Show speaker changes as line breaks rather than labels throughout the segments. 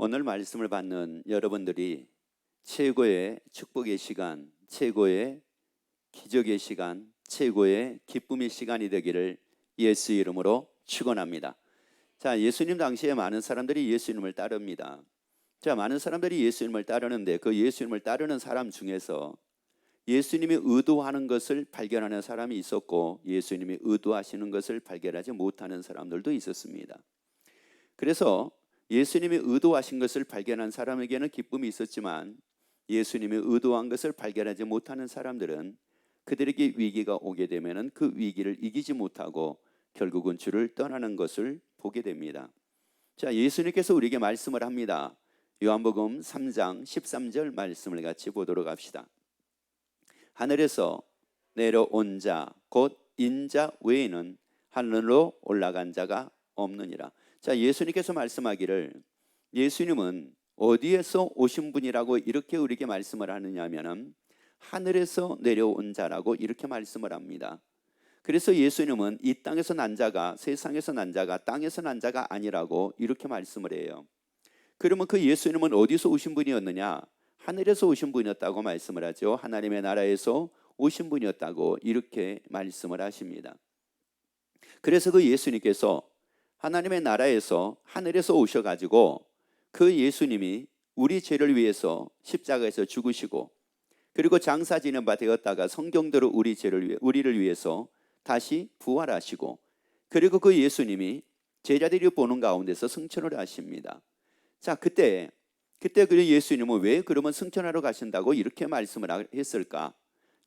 오늘 말씀을 받는 여러분들이 최고의 축복의 시간, 최고의 기적의 시간, 최고의 기쁨의 시간이 되기를 예수 이름으로 축원합니다. 자, 예수님 당시에 많은 사람들이 예수님을 따릅니다. 자, 많은 사람들이 예수님을 따르는데 그 예수님을 따르는 사람 중에서 예수님이 의도하는 것을 발견하는 사람이 있었고 예수님이 의도하시는 것을 발견하지 못하는 사람들도 있었습니다. 그래서 예수님이 의도하신 것을 발견한 사람에게는 기쁨이 있었지만 예수님이 의도한 것을 발견하지 못하는 사람들은 그들에게 위기가 오게 되면 그 위기를 이기지 못하고 결국은 주를 떠나는 것을 보게 됩니다. 자, 예수님께서 우리에게 말씀을 합니다. 요한복음 3장 13절 말씀을 같이 보도록 합시다. 하늘에서 내려온 자 곧 인자 외에는 하늘로 올라간 자가 없느니라. 자, 예수님께서 말씀하기를 예수님은 어디에서 오신 분이라고 이렇게 우리에게 말씀을 하느냐면은 하늘에서 내려온 자라고 이렇게 말씀을 합니다. 그래서 예수님은 이 땅에서 난 자가 세상에서 난 자가 땅에서 난 자가 아니라고 이렇게 말씀을 해요. 그러면 그 예수님은 어디서 오신 분이었느냐? 하늘에서 오신 분이었다고 말씀을 하죠. 하나님의 나라에서 오신 분이었다고 이렇게 말씀을 하십니다. 그래서 그 예수님께서 하나님의 나라에서 하늘에서 오셔가지고 그 예수님이 우리 죄를 위해서 십자가에서 죽으시고 그리고 장사 지는 바 되었다가 성경대로 우리를 위해서 다시 부활하시고 그리고 그 예수님이 제자들이 보는 가운데서 승천을 하십니다. 자, 그때 그 예수님은 왜 그러면 승천하러 가신다고 이렇게 말씀을 했을까?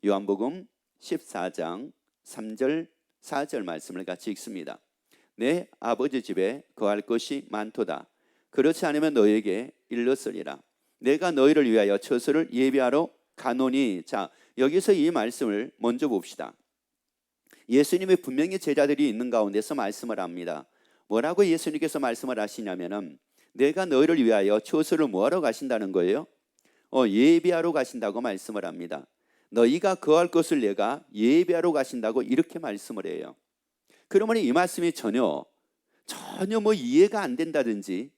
요한복음 14장 3절 4절 말씀을 같이 읽습니다. 내 아버지 집에 거할 것이 많도다. 그렇지 않으면 너에게 일렀으리라. 내가 너희를 위하여 처소를 예비하러 가노니. 자, 여기서 이 말씀을 먼저 봅시다. 예수님이 분명히 제자들이 있는 가운데서 말씀을 합니다. 뭐라고 예수님께서 말씀을 하시냐면은 내가 너희를 위하여 처소를 뭐하러 가신다는 거예요? 예비하러 가신다고 말씀을 합니다. 너희가 거할 것을 내가 예비하러 가신다고 이렇게 말씀을 해요. 그러면 이 말씀이 전혀 이해가 안 된다든지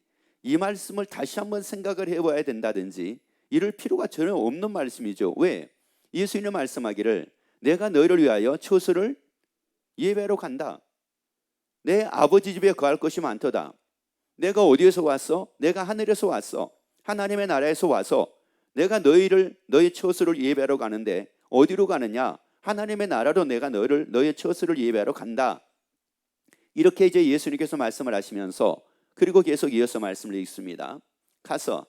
이 말씀을 다시 한번 생각을 해봐야 된다든지 이럴 필요가 전혀 없는 말씀이죠. 왜? 예수님이 말씀하기를 내가 너희를 위하여 처소를 예배하러 간다. 내 아버지 집에 거할 것이 많도다. 내가 어디에서 왔어? 내가 하늘에서 왔어. 하나님의 나라에서 와서 내가 너희 처소를 예배하러 가는데 어디로 가느냐? 하나님의 나라로 내가 너의 처소를 예배하러 간다. 이렇게 이제 예수님께서 말씀을 하시면서 그리고 계속 이어서 말씀을 읽습니다. 가서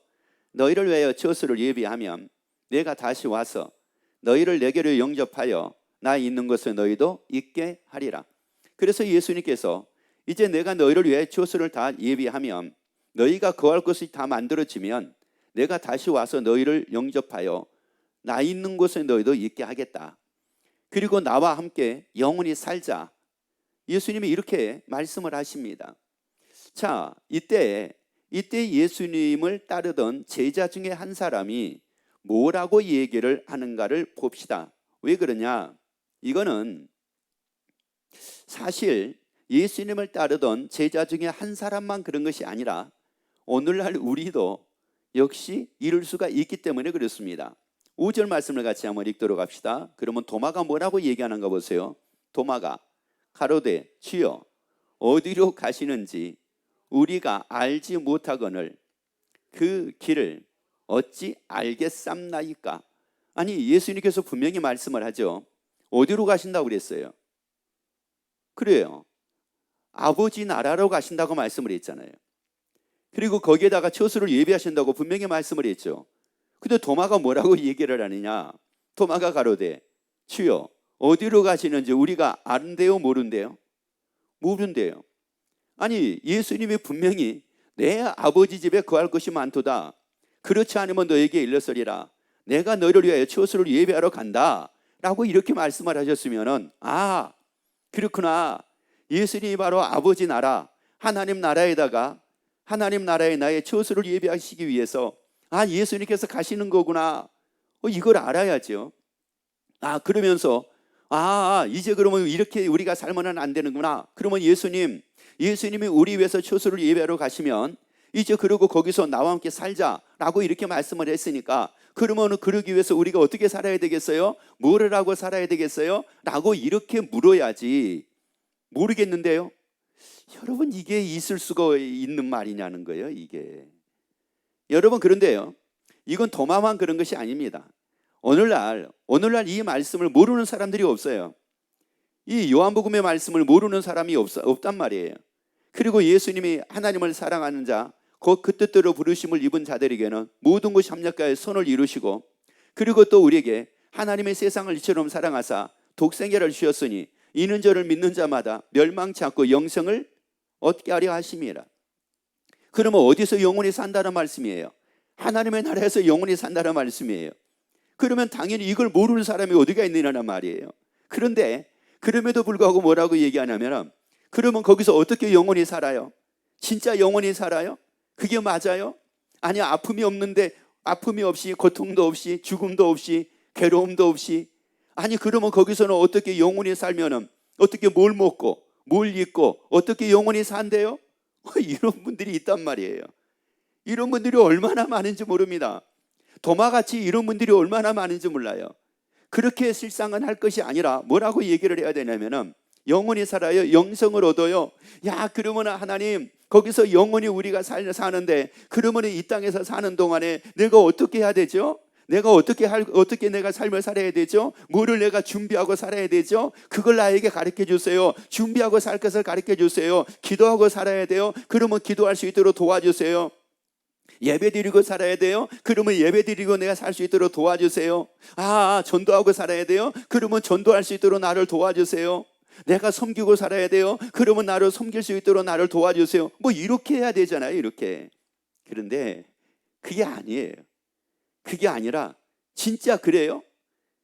너희를 위하여 처소를 예비하면 내가 다시 와서 너희를 내게로 영접하여 나 있는 곳에 너희도 있게 하리라. 그래서 예수님께서 이제 내가 너희를 위하여 처소를 다 예비하면 너희가 거할 것이 다 만들어지면 내가 다시 와서 너희를 영접하여 나 있는 곳에 너희도 있게 하겠다. 그리고 나와 함께 영원히 살자. 예수님이 이렇게 말씀을 하십니다. 자, 이때 예수님을 따르던 제자 중에 한 사람이 뭐라고 얘기를 하는가를 봅시다. 왜 그러냐? 이거는 사실 예수님을 따르던 제자 중에 한 사람만 그런 것이 아니라 오늘날 우리도 역시 이럴 수가 있기 때문에 그렇습니다. 5절 말씀을 같이 한번 읽도록 합시다. 그러면 도마가 뭐라고 얘기하는가 보세요. 도마가 가로되 주여 어디로 가시는지 우리가 알지 못하거늘 그 길을 어찌 알겠삼나이까. 아니, 예수님께서 분명히 말씀을 하죠. 어디로 가신다고 그랬어요? 그래요, 아버지 나라로 가신다고 말씀을 했잖아요. 그리고 거기에다가 처소를 예비하신다고 분명히 말씀을 했죠. 근데 도마가 뭐라고 얘기를 하느냐? 도마가 가로되 주여 어디로 가시는지 우리가 아는데요, 모른대요? 모른대요. 아니, 예수님이 분명히 내 아버지 집에 거할 것이 많도다. 그렇지 않으면 너에게 일렀으리라. 내가 너희를 위하여 처소를 예비하러 간다 라고 이렇게 말씀을 하셨으면은 그렇구나. 예수님이 바로 아버지 나라 하나님 나라에다가 하나님 나라에 나의 처소를 예비하시기 위해서 예수님께서 가시는 거구나. 이걸 알아야죠. 그러면서 이제 그러면 이렇게 우리가 살면은 안 되는구나. 그러면 예수님이 우리 위해서 처소를 예배하러 가시면 이제 그러고 거기서 나와 함께 살자라고 이렇게 말씀을 했으니까 그러면 그러기 위해서 우리가 어떻게 살아야 되겠어요? 뭐를 하고 살아야 되겠어요? 라고 이렇게 물어야지. 모르겠는데요. 여러분, 이게 있을 수가 있는 말이냐는 거예요, 이게. 여러분, 그런데요, 이건 도마만 그런 것이 아닙니다. 오늘날 이 말씀을 모르는 사람들이 없어요. 이 요한복음의 말씀을 모르는 사람이 없단 말이에요. 그리고 예수님이 하나님을 사랑하는 자, 그 뜻대로 부르심을 입은 자들에게는 모든 것이 합력하여 선을 이루시고, 그리고 또 우리에게 하나님의 세상을 이처럼 사랑하사 독생자를 주셨으니 이는 저를 믿는 자마다 멸망치 않고 영생을 얻게 하려 하심이라. 그러면 어디서 영원히 산다는 말씀이에요? 하나님의 나라에서 영원히 산다는 말씀이에요. 그러면 당연히 이걸 모르는 사람이 어디가 있느냐는 말이에요. 그런데 그럼에도 불구하고 뭐라고 얘기하냐면, 그러면 거기서 어떻게 영원히 살아요? 진짜 영원히 살아요? 그게 맞아요? 아니, 아픔이 없는데, 아픔이 없이, 고통도 없이, 죽음도 없이, 괴로움도 없이, 아니 그러면 거기서는 어떻게 영원히 살면은 어떻게 뭘 먹고 뭘 입고 어떻게 영원히 산대요? 이런 분들이 있단 말이에요. 이런 분들이 얼마나 많은지 모릅니다. 도마같이 이런 분들이 얼마나 많은지 몰라요. 그렇게 실상은 할 것이 아니라 뭐라고 얘기를 해야 되냐면은, 영원히 살아요, 영생을 얻어요. 야, 그러면 하나님, 거기서 영원히 우리가 사는데 그러면 이 땅에서 사는 동안에 내가 어떻게 해야 되죠? 내가 어떻게 내가 삶을 살아야 되죠? 뭐를 내가 준비하고 살아야 되죠? 그걸 나에게 가르쳐 주세요. 준비하고 살 것을 가르쳐 주세요. 기도하고 살아야 돼요. 그러면 기도할 수 있도록 도와주세요. 예배 드리고 살아야 돼요. 그러면 예배 드리고 내가 살 수 있도록 도와주세요. 전도하고 살아야 돼요. 그러면 전도할 수 있도록 나를 도와주세요. 내가 섬기고 살아야 돼요. 그러면 나를 섬길 수 있도록 나를 도와주세요. 뭐 이렇게 해야 되잖아요, 이렇게. 그런데 그게 아니에요. 그게 아니라, 진짜 그래요?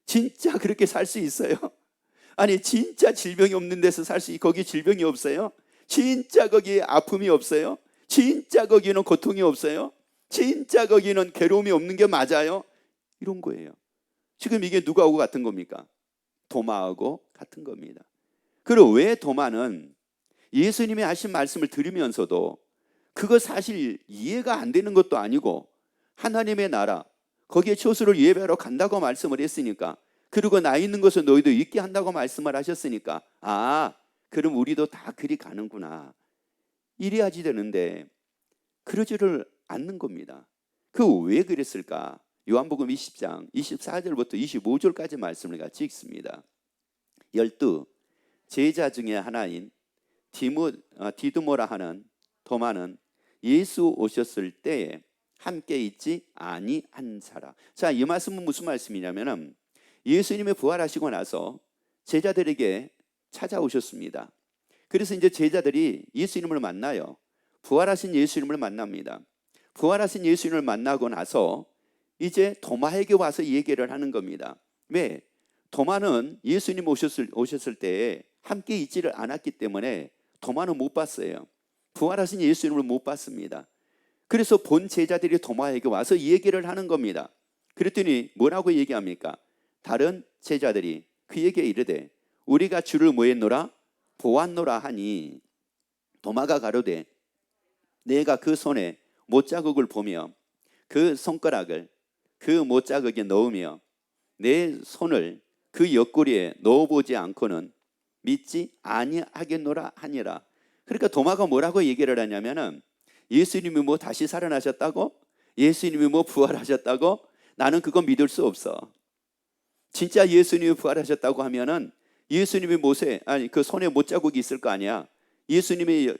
진짜 그렇게 살 수 있어요? 아니, 진짜 질병이 없는 데서 거기 질병이 없어요? 진짜 거기 아픔이 없어요? 진짜 거기는 고통이 없어요? 진짜 거기는 괴로움이 없는 게 맞아요? 이런 거예요. 지금 이게 누구하고 같은 겁니까? 도마하고 같은 겁니다. 그리고 왜 도마는 예수님이 하신 말씀을 들으면서도 그거 사실 이해가 안 되는 것도 아니고, 하나님의 나라 거기에 처소를 예배하러 간다고 말씀을 했으니까, 그리고 나 있는 것을 너희도 있게 한다고 말씀을 하셨으니까, 그럼 우리도 다 그리 가는구나, 이래야지 되는데 그러지를 않는 겁니다. 그 왜 그랬을까? 요한복음 20장 24절부터 25절까지 말씀을 같이 읽습니다. 12 제자 중에 하나인 디두모라 하는 도마는 예수 오셨을 때에 함께 있지 아니한 사람. 자, 이 말씀은 무슨 말씀이냐면은, 예수님이 부활하시고 나서 제자들에게 찾아오셨습니다. 그래서 이제 제자들이 예수님을 만나요. 부활하신 예수님을 만납니다. 부활하신 예수님을 만나고 나서 이제 도마에게 와서 얘기를 하는 겁니다. 왜? 도마는 예수님 오셨을 때에 함께 있지를 않았기 때문에 도마는 못 봤어요. 부활하신 예수님을 못 봤습니다. 그래서 본 제자들이 도마에게 와서 얘기를 하는 겁니다. 그랬더니 뭐라고 얘기합니까? 다른 제자들이 그에게 이르되 우리가 주를 뭐 했노라? 보았노라 하니, 도마가 가로되 내가 그 손에 못자국을 보며 그 손가락을 그 못자국에 넣으며 내 손을 그 옆구리에 넣어보지 않고는 믿지 아니하겠노라 하니라. 그러니까 도마가 뭐라고 얘기를 하냐면은, 예수님이 뭐 다시 살아나셨다고? 예수님이 뭐 부활하셨다고? 나는 그거 믿을 수 없어. 진짜 예수님이 부활하셨다고 하면은 예수님이 그 손에 못자국이 있을 거 아니야. 예수님이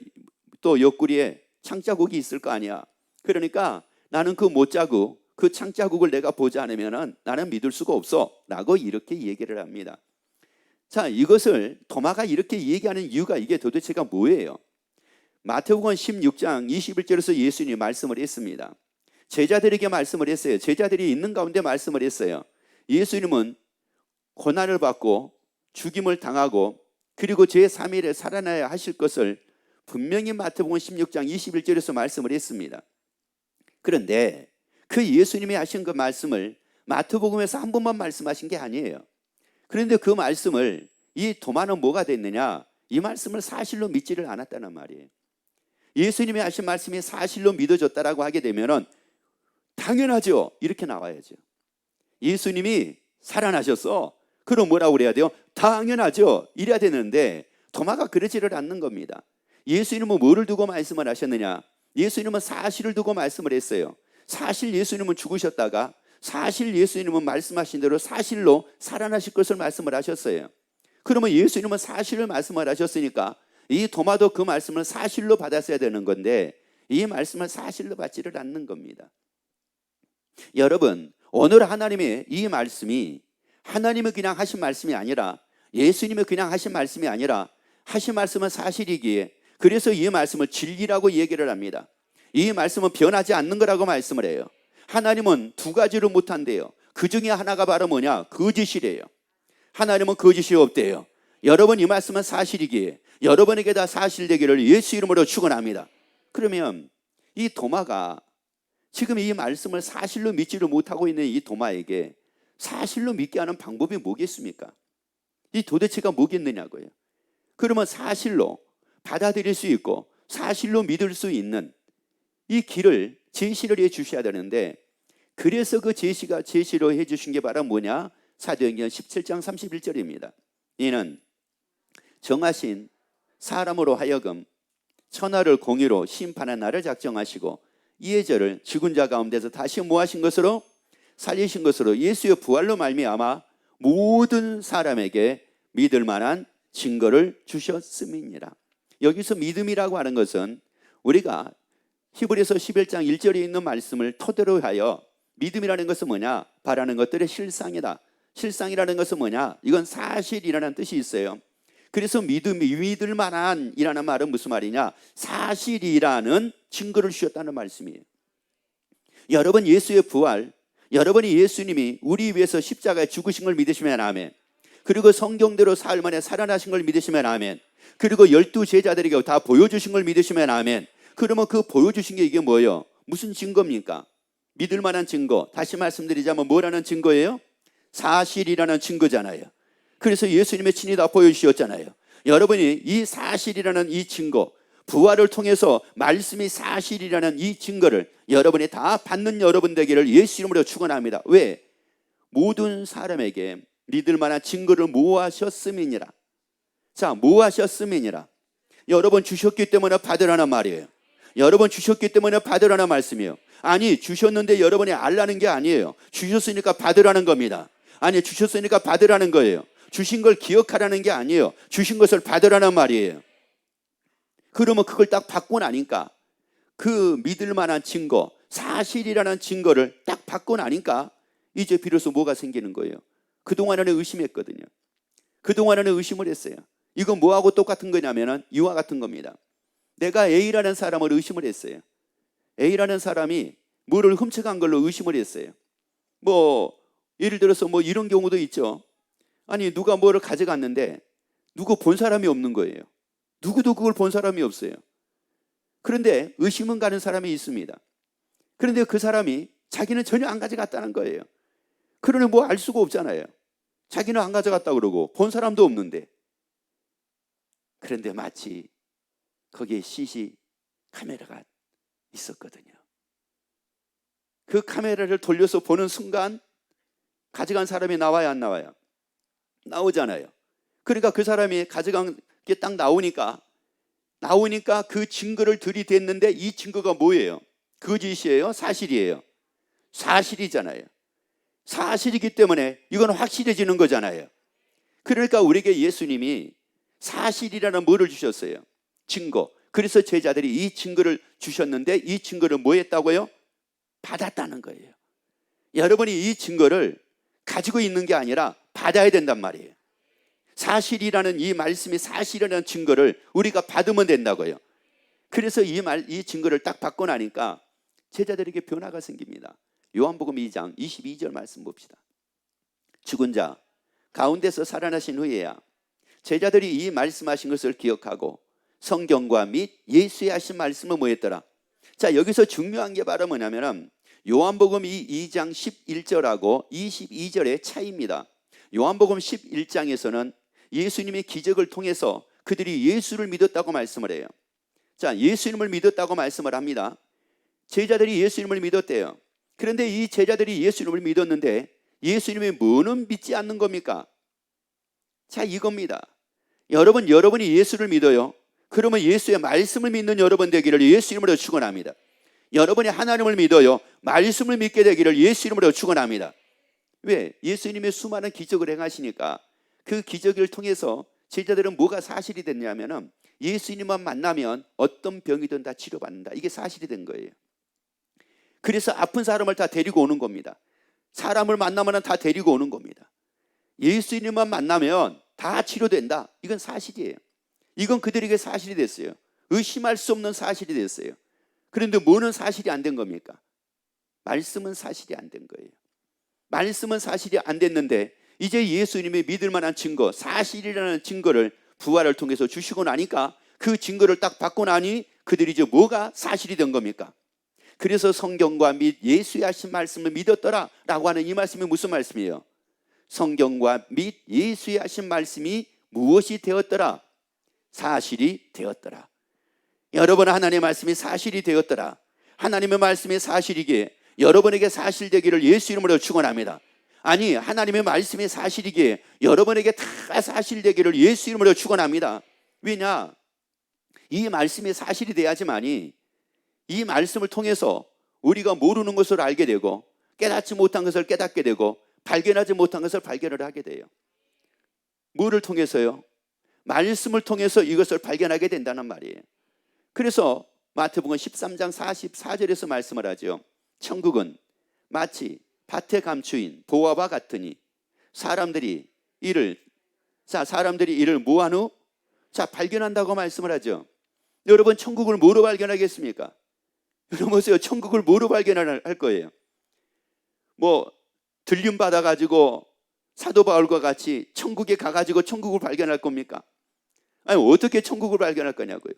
또 옆구리에 창자국이 있을 거 아니야. 그러니까 나는 그 못자국, 그 창자국을 내가 보지 않으면은 나는 믿을 수가 없어 라고 이렇게 얘기를 합니다. 자, 이것을 도마가 이렇게 얘기하는 이유가 이게 도대체가 뭐예요? 마태복음 16장 21절에서 예수님이 말씀을 했습니다. 제자들에게 말씀을 했어요. 제자들이 있는 가운데 말씀을 했어요. 예수님은 고난을 받고 죽임을 당하고 그리고 제3일에 살아나야 하실 것을 분명히 마태복음 16장 21절에서 말씀을 했습니다. 그런데 그 예수님이 하신 그 말씀을 마태복음에서 한 번만 말씀하신 게 아니에요. 그런데 그 말씀을 이 도마는 뭐가 됐느냐? 이 말씀을 사실로 믿지를 않았다는 말이에요. 예수님이 하신 말씀이 사실로 믿어졌다라고 하게 되면은 당연하죠. 이렇게 나와야죠. 예수님이 살아나셨어. 그럼 뭐라고 그래야 돼요? 당연하죠. 이래야 되는데 도마가 그러지를 않는 겁니다. 예수님은 뭐를 두고 말씀을 하셨느냐? 예수님은 사실을 두고 말씀을 했어요. 사실 예수님은 죽으셨다가 사실 예수님은 말씀하신 대로 사실로 살아나실 것을 말씀을 하셨어요. 그러면 예수님은 사실을 말씀을 하셨으니까 이 도마도 그 말씀을 사실로 받았어야 되는 건데 이 말씀을 사실로 받지를 않는 겁니다. 여러분, 오늘 하나님의 이 말씀이 하나님이 그냥 하신 말씀이 아니라 예수님이 그냥 하신 말씀이 아니라 하신 말씀은 사실이기에 그래서 이 말씀을 진리라고 얘기를 합니다. 이 말씀은 변하지 않는 거라고 말씀을 해요. 하나님은 두 가지로 못한대요. 그 중에 하나가 바로 뭐냐? 거짓이래요. 하나님은 거짓이 없대요. 여러분, 이 말씀은 사실이기에 여러분에게 다 사실되기를 예수 이름으로 축원합니다. 그러면 이 도마가 지금 이 말씀을 사실로 믿지를 못하고 있는 이 도마에게 사실로 믿게 하는 방법이 뭐겠습니까? 이 도대체가 뭐겠느냐고요. 그러면 사실로 받아들일 수 있고 사실로 믿을 수 있는 이 길을 제시를 해 주셔야 되는데 그래서 그 제시로 해 주신 게 바로 뭐냐? 사도행전 17장 31절입니다. 이는 정하신 사람으로 하여금 천하를 공의로 심판한 날을 작정하시고 이에 저를 죽은 자 가운데서 다시 모하신 것으로 살리신 것으로 예수의 부활로 말미암아 모든 사람에게 믿을 만한 증거를 주셨음이니라. 여기서 믿음이라고 하는 것은 우리가 히브리서 11장 1절에 있는 말씀을 토대로 하여 믿음이라는 것은 뭐냐? 바라는 것들의 실상이다. 실상이라는 것은 뭐냐? 이건 사실이라는 뜻이 있어요. 그래서 믿을 만한 이라는 말은 무슨 말이냐? 사실이라는 증거를 주셨다는 말씀이에요. 여러분 예수의 부활, 여러분이 예수님이 우리 위해서 십자가에 죽으신 걸 믿으시면 아멘. 그리고 성경대로 사흘 만에 살아나신 걸 믿으시면 아멘. 그리고 12 제자들에게 다 보여주신 걸 믿으시면 아멘. 그러면 그 보여주신 게 이게 뭐예요? 무슨 증거입니까? 믿을 만한 증거. 다시 말씀드리자면 뭐라는 증거예요? 사실이라는 증거잖아요. 그래서 예수님의 친히 다 보여주셨잖아요. 여러분이 이 사실이라는 이 증거, 부활을 통해서 말씀이 사실이라는 이 증거를 여러분이 다 받는 여러분 되기를 예수 이름으로 축원합니다. 왜? 모든 사람에게 믿을 만한 증거를 모아셨음이니라. 자, 모아셨음이니라. 여러분 주셨기 때문에 받으라는 말이에요. 여러분 주셨기 때문에 받으라는 말씀이에요. 아니, 주셨는데 여러분이 알라는 게 아니에요. 주셨으니까 받으라는 겁니다. 아니, 주셨으니까 받으라는 거예요. 주신 걸 기억하라는 게 아니에요. 주신 것을 받으라는 말이에요. 그러면 그걸 딱 받고 나니까 그 믿을 만한 증거, 사실이라는 증거를 딱 받고 나니까 이제 비로소 뭐가 생기는 거예요? 그동안에는 의심했거든요. 그동안에는 의심을 했어요. 이건 뭐하고 똑같은 거냐면 이와 같은 겁니다. 내가 A라는 사람을 의심을 했어요. A라는 사람이 뭐를 훔쳐간 걸로 의심을 했어요. 뭐 예를 들어서 뭐 이런 경우도 있죠. 아니, 누가 뭐를 가져갔는데 누구 본 사람이 없는 거예요. 누구도 그걸 본 사람이 없어요. 그런데 의심은 가는 사람이 있습니다. 그런데 그 사람이 자기는 전혀 안 가져갔다는 거예요. 그러니 뭐 알 수가 없잖아요. 자기는 안 가져갔다 그러고 본 사람도 없는데. 그런데 마치 거기에 CC 카메라가 있었거든요. 그 카메라를 돌려서 보는 순간 가져간 사람이 나와야 안 나와요? 나오잖아요. 그러니까 그 사람이 가져간 게 딱 나오니까 그 증거를 들이댔는데 이 증거가 뭐예요? 거짓이에요? 사실이에요? 사실이잖아요. 사실이기 때문에 이건 확실해지는 거잖아요. 그러니까 우리에게 예수님이 사실이라는 뭐를 주셨어요? 증거. 그래서 제자들이 이 증거를 주셨는데 이 증거를 뭐 했다고요? 받았다는 거예요. 여러분이 이 증거를 가지고 있는 게 아니라 받아야 된단 말이에요. 사실이라는 이 말씀이 사실이라는 증거를 우리가 받으면 된다고요. 그래서 이 증거를 딱 받고 나니까 제자들에게 변화가 생깁니다. 요한복음 2장 22절 말씀 봅시다. 죽은 자 가운데서 살아나신 후에야 제자들이 이 말씀하신 것을 기억하고 성경과 및 예수의 하신 말씀을 뭐 했더라? 자, 여기서 중요한 게 바로 뭐냐면 요한복음 2장 11절하고 22절의 차이입니다. 요한복음 11장에서는 예수님의 기적을 통해서 그들이 예수를 믿었다고 말씀을 해요. 자, 예수님을 믿었다고 말씀을 합니다. 제자들이 예수님을 믿었대요. 그런데 이 제자들이 예수님을 믿었는데 예수님이 뭐는 믿지 않는 겁니까? 자, 이겁니다. 여러분이 예수를 믿어요. 그러면 예수의 말씀을 믿는 여러분 되기를 예수 이름으로 축원합니다. 여러분이 하나님을 믿어요. 말씀을 믿게 되기를 예수 이름으로 축원합니다. 왜? 예수님의 수많은 기적을 행하시니까 그 기적을 통해서 제자들은 뭐가 사실이 됐냐면은 예수님만 만나면 어떤 병이든 다 치료받는다. 이게 사실이 된 거예요. 그래서 아픈 사람을 다 데리고 오는 겁니다. 사람을 만나면 다 데리고 오는 겁니다. 예수님만 만나면 다 치료된다. 이건 사실이에요. 이건 그들에게 사실이 됐어요. 의심할 수 없는 사실이 됐어요. 그런데 뭐는 사실이 안 된 겁니까? 말씀은 사실이 안 된 거예요. 말씀은 사실이 안 됐는데 이제 예수님의 믿을 만한 증거, 사실이라는 증거를 부활을 통해서 주시고 나니까 그 증거를 딱 받고 나니 그들이 이제 뭐가 사실이 된 겁니까? 그래서 성경과 및 예수의 하신 말씀을 믿었더라 라고 하는 이 말씀이 무슨 말씀이에요? 성경과 및 예수의 하신 말씀이 무엇이 되었더라? 사실이 되었더라. 여러분, 하나님의 말씀이 사실이 되었더라. 하나님의 말씀이 사실이기에 여러분에게 사실되기를 예수 이름으로 축원합니다. 아니, 하나님의 말씀이 사실이기에 여러분에게 다 사실되기를 예수 이름으로 축원합니다. 왜냐? 이 말씀이 사실이 돼야지만이 이 말씀을 통해서 우리가 모르는 것을 알게 되고 깨닫지 못한 것을 깨닫게 되고 발견하지 못한 것을 발견을 하게 돼요. 뭐를 통해서요? 말씀을 통해서 이것을 발견하게 된다는 말이에요. 그래서 마태복음 13장 44절에서 말씀을 하죠. 천국은 마치 밭에 감추인 보화와 같으니 사람들이 이를 모한 후 발견한다고 말씀을 하죠. 여러분, 천국을 뭐로 발견하겠습니까? 여러분 보세요. 천국을 뭐로 발견할 거예요? 뭐 들림 받아가지고 사도 바울과 같이 천국에 가가지고 천국을 발견할 겁니까? 아니, 어떻게 천국을 발견할 거냐고요?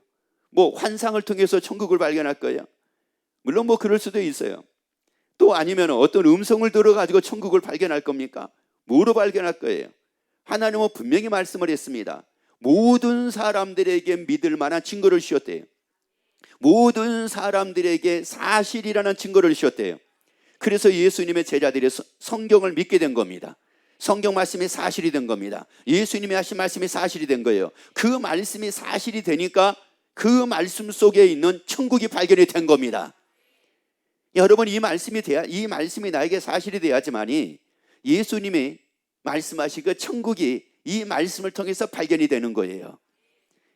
뭐 환상을 통해서 천국을 발견할 거예요? 물론 뭐 그럴 수도 있어요. 또 아니면 어떤 음성을 들어가지고 천국을 발견할 겁니까? 뭐로 발견할 거예요? 하나님은 분명히 말씀을 했습니다. 모든 사람들에게 믿을 만한 증거를 주셨대요. 모든 사람들에게 사실이라는 증거를 주셨대요. 그래서 예수님의 제자들이 성경을 믿게 된 겁니다. 성경 말씀이 사실이 된 겁니다. 예수님이 하신 말씀이 사실이 된 거예요. 그 말씀이 사실이 되니까 그 말씀 속에 있는 천국이 발견이 된 겁니다. 여러분, 이 말씀이 나에게 사실이 돼야지만이 예수님이 말씀하신 그 천국이 이 말씀을 통해서 발견이 되는 거예요.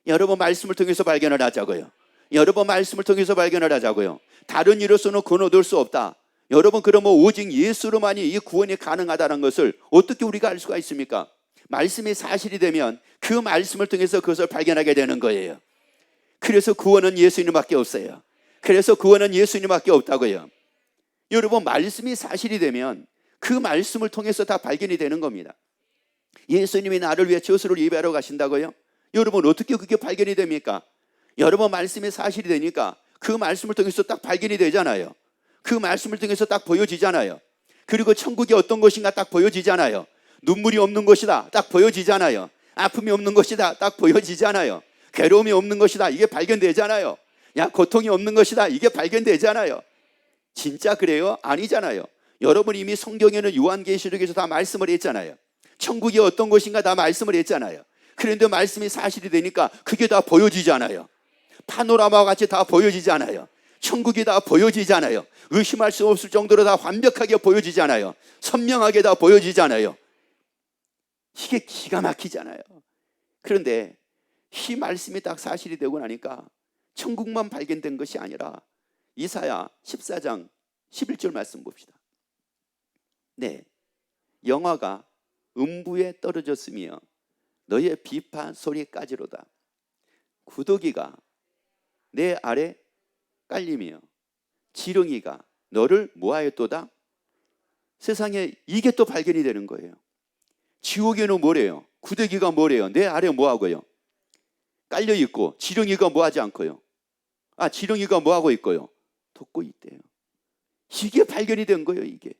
여러분, 말씀을 통해서 발견을 하자고요. 여러분, 말씀을 통해서 발견을 하자고요. 다른 이로서는 구원 얻을 수 없다. 여러분, 그러면 오직 예수로만이 이 구원이 가능하다는 것을 어떻게 우리가 알 수가 있습니까? 말씀이 사실이 되면 그 말씀을 통해서 그것을 발견하게 되는 거예요. 그래서 구원은 예수님밖에 없어요. 그래서 구원은 예수님밖에 없다고요. 여러분, 말씀이 사실이 되면 그 말씀을 통해서 다 발견이 되는 겁니다. 예수님이 나를 위해 저수를 예배하러 가신다고요? 여러분, 어떻게 그게 발견이 됩니까? 여러분, 말씀이 사실이 되니까 그 말씀을 통해서 딱 발견이 되잖아요. 그 말씀을 통해서 딱 보여지잖아요. 그리고 천국이 어떤 것인가 딱 보여지잖아요. 눈물이 없는 것이다 딱 보여지잖아요. 아픔이 없는 것이다 딱 보여지잖아요. 괴로움이 없는 것이다, 이게 발견되잖아요. 고통이 없는 것이다, 이게 발견되잖아요. 진짜 그래요? 아니잖아요. 여러분, 이미 성경에는 요한계시록에서 다 말씀을 했잖아요. 천국이 어떤 것인가 다 말씀을 했잖아요. 그런데 말씀이 사실이 되니까 그게 다 보여지잖아요. 파노라마와 같이 다 보여지잖아요. 천국이 다 보여지잖아요. 의심할 수 없을 정도로 다 완벽하게 보여지잖아요. 선명하게 다 보여지잖아요. 이게 기가 막히잖아요. 그런데 이 말씀이 딱 사실이 되고 나니까 천국만 발견된 것이 아니라 이사야 14장 11절 말씀 봅시다. 네, 영화가 음부에 떨어졌으며 너의 비판 소리까지로다. 구더기가 내 아래 깔리며 지렁이가 너를 뭐하였도다. 세상에 이게 또 발견이 되는 거예요. 지옥에는 뭐래요? 구더기가 뭐래요? 내 아래 뭐하고요? 깔려 있고 지렁이가 뭐하지 않고요? 지렁이가 뭐하고 있고요? 돋고 있대요. 이게 발견이 된 거예요. 이게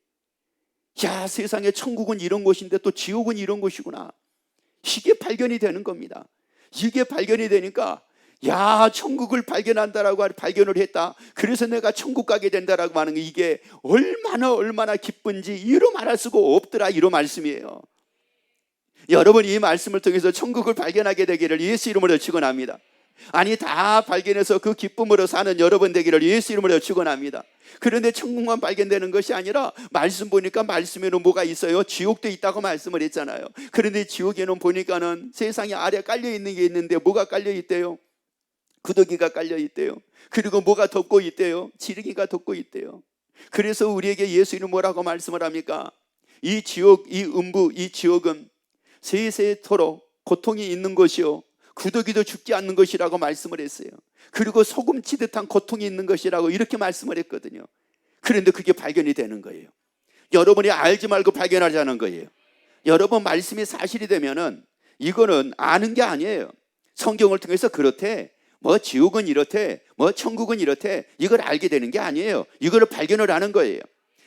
세상에 천국은 이런 곳인데 또 지옥은 이런 곳이구나. 이게 발견이 되는 겁니다. 이게 발견이 되니까 야, 천국을 발견한다라고 발견을 했다. 그래서 내가 천국 가게 된다라고 하는 게 이게 얼마나 기쁜지 이루 말할 수가 없더라. 이런 말씀이에요. 여러분, 이 말씀을 통해서 천국을 발견하게 되기를 예수 이름으로 축원합니다. 아니, 다 발견해서 그 기쁨으로 사는 여러분 되기를 예수 이름으로 축원합니다. 그런데 천국만 발견되는 것이 아니라 말씀 보니까 말씀에는 뭐가 있어요? 지옥도 있다고 말씀을 했잖아요. 그런데 지옥에는 보니까는 세상에 아래 깔려 있는 게 있는데 뭐가 깔려 있대요? 구더기가 깔려 있대요. 그리고 뭐가 덮고 있대요? 지르기가 덮고 있대요. 그래서 우리에게 예수님은 뭐라고 말씀을 합니까? 이 지옥, 이 음부, 이 지옥은 세세토록 고통이 있는 것이요 구더기도 죽지 않는 것이라고 말씀을 했어요. 그리고 소금 치듯한 고통이 있는 것이라고 이렇게 말씀을 했거든요. 그런데 그게 발견이 되는 거예요. 여러분이 알지 말고 발견하자는 거예요. 여러분, 말씀이 사실이 되면은 이거는 아는 게 아니에요. 성경을 통해서 그렇대, 뭐 지옥은 이렇대, 뭐 천국은 이렇대, 이걸 알게 되는 게 아니에요. 이거를 발견을 하는 거예요.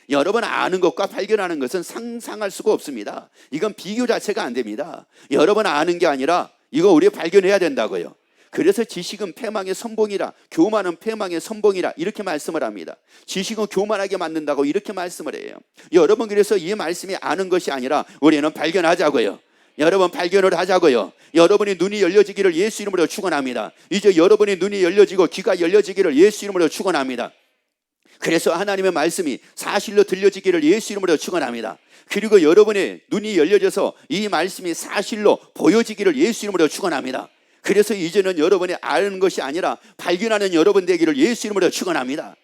여러분, 아는 것과 발견하는 것은 상상할 수가 없습니다. 이건 비교 자체가 안 됩니다. 여러분, 아는 게 아니라 이거 우리 발견해야 된다고요. 그래서 지식은 패망의 선봉이라, 교만은 패망의 선봉이라 이렇게 말씀을 합니다. 지식은 교만하게 만든다고 이렇게 말씀을 해요. 여러분, 그래서 이 말씀이 아는 것이 아니라 우리는 발견하자고요. 여러분, 발견을 하자고요. 여러분이 눈이 열려지기를 예수 이름으로 축원합니다. 이제 여러분이 눈이 열려지고 귀가 열려지기를 예수 이름으로 축원합니다. 그래서 하나님의 말씀이 사실로 들려지기를 예수 이름으로 축원합니다. 그리고 여러분의 눈이 열려져서 이 말씀이 사실로 보여지기를 예수 이름으로 축원합니다. 그래서 이제는 여러분이 아는 것이 아니라 발견하는 여러분 되기를 예수 이름으로 축원합니다.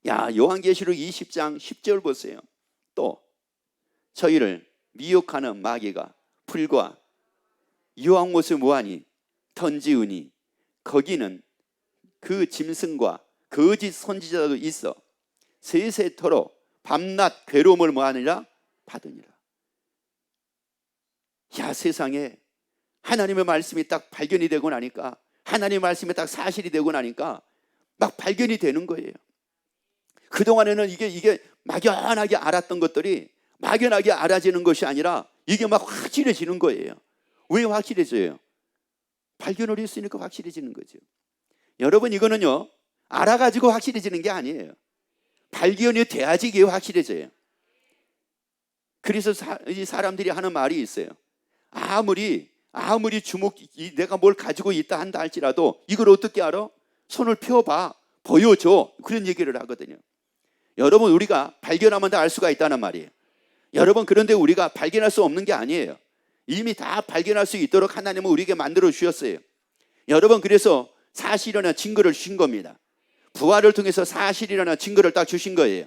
야, 요한계시록 20장 10절 보세요. 또 저희를 미혹하는 마귀가 풀과 유황 못을 모하니 던지우니 거기는 그 짐승과 거짓 선지자도 있어 세세토록 밤낮 괴로움을 모하느라 받으니라. 야, 세상에 하나님의 말씀이 딱 발견이 되고 나니까, 하나님의 말씀이 딱 사실이 되고 나니까 막 발견이 되는 거예요. 그동안에는 이게 막연하게 알았던 것들이 막연하게 알아지는 것이 아니라 이게 막 확실해지는 거예요. 왜 확실해져요? 발견을 했으니까 확실해지는 거죠. 여러분, 이거는요 알아가지고 확실해지는 게 아니에요. 발견이 돼야지 이게 확실해져요. 그래서 사람들이 하는 말이 있어요. 아무리 내가 뭘 가지고 있다 한다 할지라도 이걸 어떻게 알아? 손을 펴봐, 보여줘, 그런 얘기를 하거든요. 여러분, 우리가 발견하면 다 알 수가 있다는 말이에요. 여러분, 그런데 우리가 발견할 수 없는 게 아니에요. 이미 다 발견할 수 있도록 하나님은 우리에게 만들어 주셨어요. 여러분, 그래서 사실이라는 증거를 주신 겁니다. 부활을 통해서 사실이라는 증거를 딱 주신 거예요.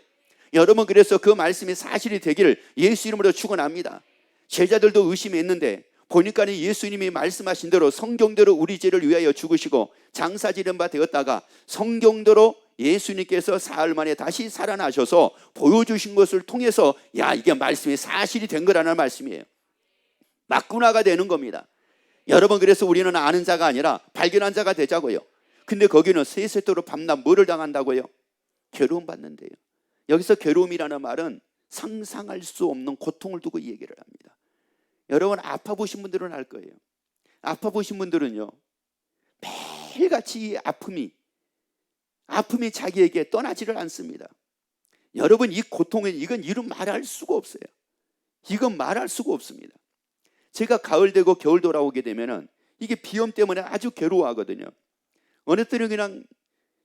여러분, 그래서 그 말씀이 사실이 되기를 예수 이름으로 축원합니다. 제자들도 의심했는데 보니까 예수님이 말씀하신 대로 성경대로 우리 죄를 위하여 죽으시고 장사지른 바 되었다가 성경대로 예수님께서 사흘 만에 다시 살아나셔서 보여주신 것을 통해서 야, 이게 말씀이 사실이 된 거라는 말씀이에요. 막군화가 되는 겁니다. 여러분, 그래서 우리는 아는 자가 아니라 발견한 자가 되자고요. 근데 거기는 세세토록 밤낮 뭐를 당한다고요? 괴로움 받는데요. 여기서 괴로움이라는 말은 상상할 수 없는 고통을 두고 이 얘기를 합니다. 여러분, 아파 보신 분들은 알 거예요. 아파 보신 분들은요 매일같이 이 아픔이 자기에게 떠나지를 않습니다. 여러분, 이 고통은 이건 이루 말할 수가 없어요. 이건 말할 수가 없습니다. 제가 가을 되고 겨울 돌아오게 되면은 이게 비염 때문에 아주 괴로워하거든요. 어느 때는 그냥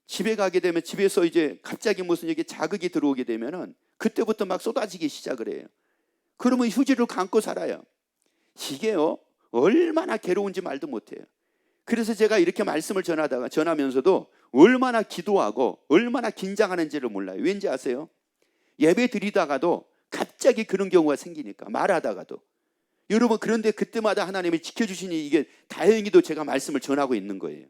집에 가게 되면 집에서 이제 갑자기 무슨 이게 자극이 들어오게 되면은 그때부터 막 쏟아지기 시작을 해요. 그러면 휴지를 감고 살아요. 이게요 얼마나 괴로운지 말도 못해요. 그래서 제가 이렇게 말씀을 전하면서도 얼마나 기도하고 얼마나 긴장하는지를 몰라요. 왠지 아세요? 예배 드리다가도 갑자기 그런 경우가 생기니까, 말하다가도. 여러분, 그런데 그때마다 하나님이 지켜주시니 이게 다행히도 제가 말씀을 전하고 있는 거예요.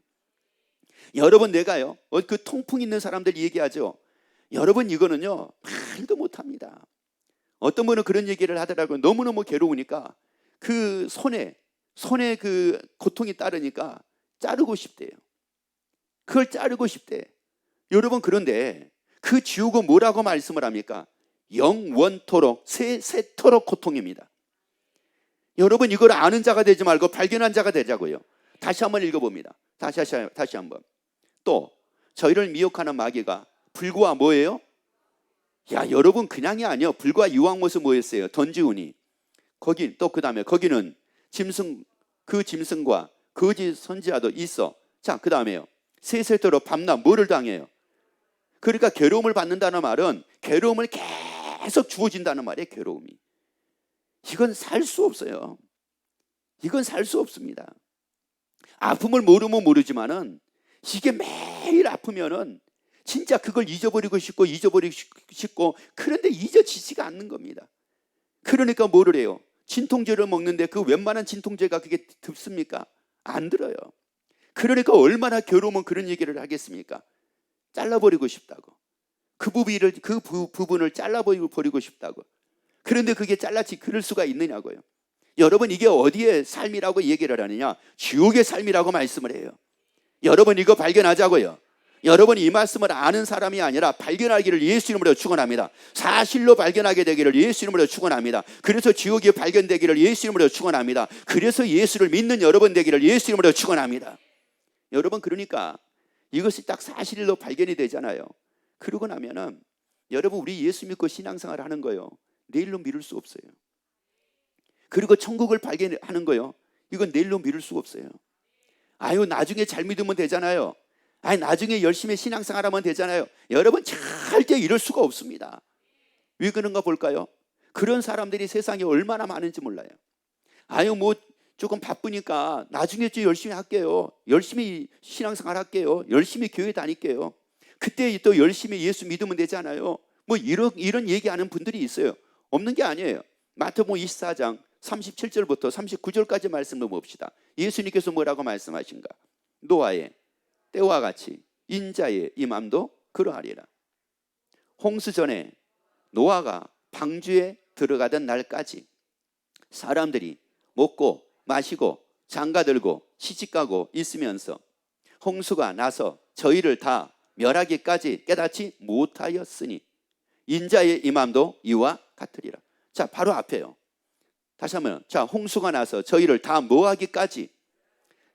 여러분, 내가요 그 통풍 있는 사람들이 얘기하죠. 여러분, 이거는요 말도 못합니다. 어떤 분은 그런 얘기를 하더라고요. 너무너무 괴로우니까 그 손에 그 고통이 따르니까 자르고 싶대요. 그걸 자르고 싶대. 여러분, 그런데 그 지옥은 뭐라고 말씀을 합니까? 영원토록 세세토록 고통입니다. 여러분, 이걸 아는 자가 되지 말고 발견한 자가 되자고요. 다시 한번 읽어봅니다. 다시 한번. 또 저희를 미혹하는 마귀가 불과 뭐예요? 야, 여러분 그냥이 아니요. 불과 유황못은 뭐였어요? 던지우니. 거기 또 그 다음에 거기는 그 짐승과 거짓 선지자도 있어. 자, 그 다음에요. 세세토록 밤낮 뭐를 당해요? 그러니까 괴로움을 받는다는 말은 괴로움을 계속 주어진다는 말이에요. 괴로움이. 이건 살 수 없어요. 이건 살 수 없습니다. 아픔을 모르면 모르지만은 이게 매일 아프면은 진짜 그걸 잊어버리고 싶고 그런데 잊어지지가 않는 겁니다. 그러니까 뭐를 해요? 진통제를 먹는데 그 웬만한 진통제가 그게 듭습니까? 안 들어요. 그러니까 얼마나 괴로우면 그런 얘기를 하겠습니까? 잘라버리고 싶다고. 그 부분을 잘라버리고 싶다고. 그런데 그게 그럴 수가 있느냐고요. 여러분, 이게 어디의 삶이라고 얘기를 하느냐? 지옥의 삶이라고 말씀을 해요. 여러분, 이거 발견하자고요. 여러분이 이 말씀을 아는 사람이 아니라 발견하기를 예수 이름으로 축원합니다. 사실로 발견하게 되기를 예수 이름으로 축원합니다. 그래서 지옥이 발견되기를 예수 이름으로 축원합니다. 그래서 예수를 믿는 여러분 되기를 예수 이름으로 축원합니다. 여러분, 그러니까 이것이 딱 사실로 발견이 되잖아요. 그러고 나면은 여러분, 우리 예수 믿고 신앙생활 하는 거요, 내일로 미룰 수 없어요. 그리고 천국을 발견하는 거요, 이건 내일로 미룰 수 없어요. 아유, 나중에 잘 믿으면 되잖아요. 아니, 나중에 열심히 신앙생활하면 되잖아요. 여러분, 절대 이럴 수가 없습니다. 왜 그런가 볼까요? 그런 사람들이 세상에 얼마나 많은지 몰라요. 아유, 뭐 조금 바쁘니까 나중에 좀 열심히 할게요. 열심히 신앙생활 할게요. 열심히 교회 다닐게요. 그때 또 열심히 예수 믿으면 되잖아요. 뭐 이런 얘기하는 분들이 있어요. 없는 게 아니에요. 마태복음 24장 37절부터 39절까지 말씀을 봅시다. 예수님께서 뭐라고 말씀하신가? 노아의 때와 같이 인자의 임함도 그러하리라. 홍수 전에 노아가 방주에 들어가던 날까지 사람들이 먹고 마시고 장가들고 시집가고 있으면서 홍수가 나서 저희를 다 멸하기까지 깨닫지 못하였으니 인자의 임함도 이와 같으리라. 자, 바로 앞에요. 다시 한번, 자, 홍수가 나서 저희를 다 뭐하기까지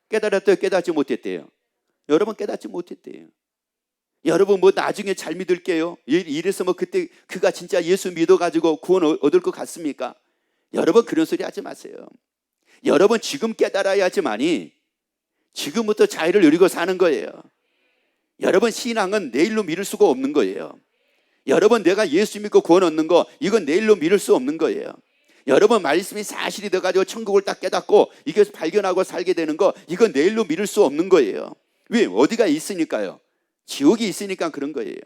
깨달았대요, 깨닫지 못했대요? 여러분, 깨닫지 못했대요. 여러분, 뭐 나중에 잘 믿을게요, 이래서 뭐 그때 그가 진짜 예수 믿어가지고 구원 얻을 것 같습니까? 여러분, 그런 소리 하지 마세요. 여러분, 지금 깨달아야지만이 지금부터 자유를 누리고 사는 거예요. 여러분, 신앙은 내일로 미룰 수가 없는 거예요. 여러분, 내가 예수 믿고 구원 얻는 거, 이건 내일로 미룰 수 없는 거예요. 여러분, 말씀이 사실이 돼가지고 천국을 딱 깨닫고 이게 발견하고 살게 되는 거, 이건 내일로 미룰 수 없는 거예요. 왜? 어디가 있으니까요. 지옥이 있으니까 그런 거예요.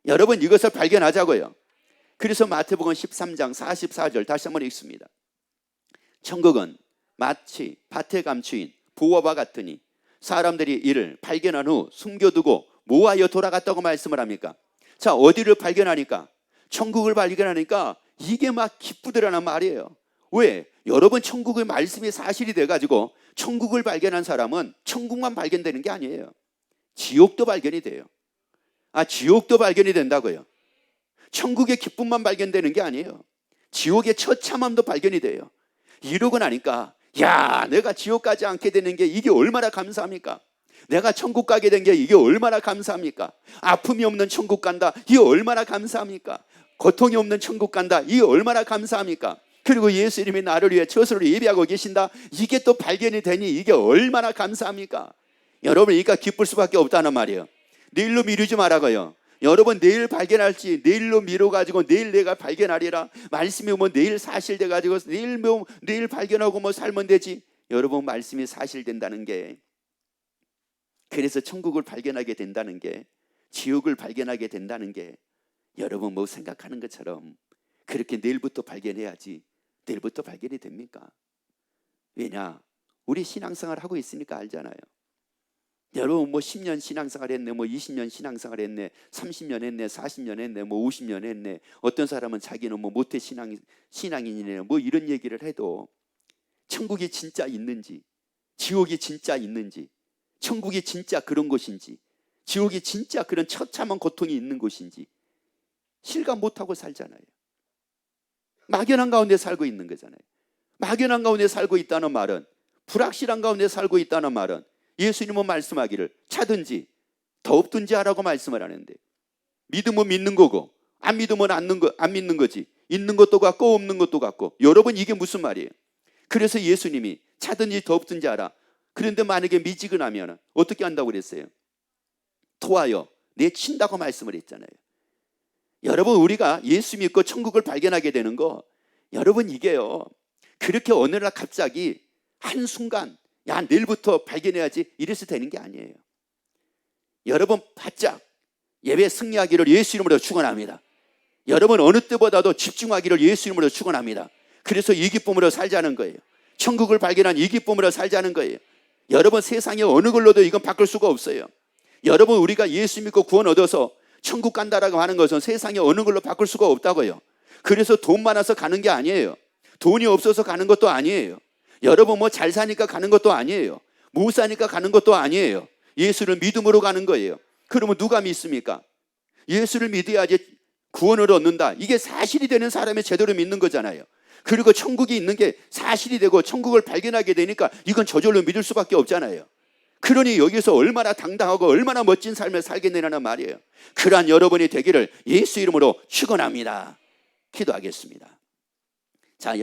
여러분, 이것을 발견하자고요. 그래서 마태복음 13장 44절 다시 한번 읽습니다. 천국은 마치 밭에 감추인 부화와 같으니 사람들이 이를 발견한 후 숨겨두고 모아여 돌아갔다고 말씀을 합니까? 자, 어디를 발견하니까? 천국을 발견하니까 이게 막 기쁘더라는 말이에요. 왜? 여러분, 천국의 말씀이 사실이 돼가지고 천국을 발견한 사람은 천국만 발견되는 게 아니에요. 지옥도 발견이 돼요. 지옥도 발견이 된다고요. 천국의 기쁨만 발견되는 게 아니에요. 지옥의 처참함도 발견이 돼요. 이러고 나니까, 야, 내가 지옥 가지 않게 되는 게 이게 얼마나 감사합니까? 내가 천국 가게 된 게 이게 얼마나 감사합니까? 아픔이 없는 천국 간다, 이게 얼마나 감사합니까? 고통이 없는 천국 간다, 이게 얼마나 감사합니까? 그리고 예수 이름이 나를 위해 저수를 예비하고 계신다, 이게 또 발견이 되니 이게 얼마나 감사합니까? 여러분, 그러니까 기쁠 수밖에 없다는 말이에요. 내일로 미루지 말라고요. 여러분, 내일 발견할지 내일로 미뤄가지고 내일 내가 발견하리라, 말씀이 오면 내일 사실돼가지고 내일 발견하고 뭐 살면 되지. 여러분, 말씀이 사실된다는 게, 그래서 천국을 발견하게 된다는 게, 지옥을 발견하게 된다는 게, 여러분 뭐 생각하는 것처럼 그렇게 내일부터 발견해야지 내일부터 발견이 됩니까? 왜냐? 우리 신앙생활 하고 있으니까 알잖아요. 여러분, 뭐 10년 신앙생활 했네, 뭐 20년 신앙생활 했네, 30년 했네, 40년 했네, 뭐 50년 했네. 어떤 사람은 자기는 뭐 모태 신앙인이네, 뭐 이런 얘기를 해도 천국이 진짜 있는지, 지옥이 진짜 있는지, 천국이 진짜 그런 곳인지, 지옥이 진짜 그런 처참한 고통이 있는 곳인지 실감 못하고 살잖아요. 막연한 가운데 살고 있는 거잖아요. 막연한 가운데 살고 있다는 말은, 불확실한 가운데 살고 있다는 말은 예수님은 말씀하기를 차든지 덥든지 하라고 말씀을 하는데, 믿으면 믿는 거고 안 믿으면 안 믿는 거지. 있는 것도 같고 없는 것도 같고. 여러분, 이게 무슨 말이에요? 그래서 예수님이 차든지 덥든지 하라. 그런데 만약에 미지근하면 어떻게 한다고 그랬어요? 토하여 내친다고 말씀을 했잖아요. 여러분, 우리가 예수 믿고 천국을 발견하게 되는 거, 여러분, 이게요, 그렇게 어느 날 갑자기 한순간 야 내일부터 발견해야지 이래서 되는 게 아니에요. 여러분, 바짝 예배 승리하기를 예수 이름으로 축원합니다. 여러분, 어느 때보다도 집중하기를 예수 이름으로 축원합니다. 그래서 이 기쁨으로 살자는 거예요. 천국을 발견한 이 기쁨으로 살자는 거예요. 여러분, 세상에 어느 걸로도 이건 바꿀 수가 없어요. 여러분, 우리가 예수 믿고 구원 얻어서 천국 간다라고 하는 것은 세상에 어느 걸로 바꿀 수가 없다고요. 그래서 돈 많아서 가는 게 아니에요. 돈이 없어서 가는 것도 아니에요. 여러분, 뭐 잘 사니까 가는 것도 아니에요. 못 사니까 가는 것도 아니에요. 예수를 믿음으로 가는 거예요. 그러면 누가 믿습니까? 예수를 믿어야지 구원을 얻는다. 이게 사실이 되는 사람이 제대로 믿는 거잖아요. 그리고 천국이 있는 게 사실이 되고 천국을 발견하게 되니까 이건 저절로 믿을 수밖에 없잖아요. 그러니 여기서 얼마나 당당하고 얼마나 멋진 삶을 살겠느냐는 말이에요. 그러한 여러분이 되기를 예수 이름으로 축원합니다. 기도하겠습니다. 자,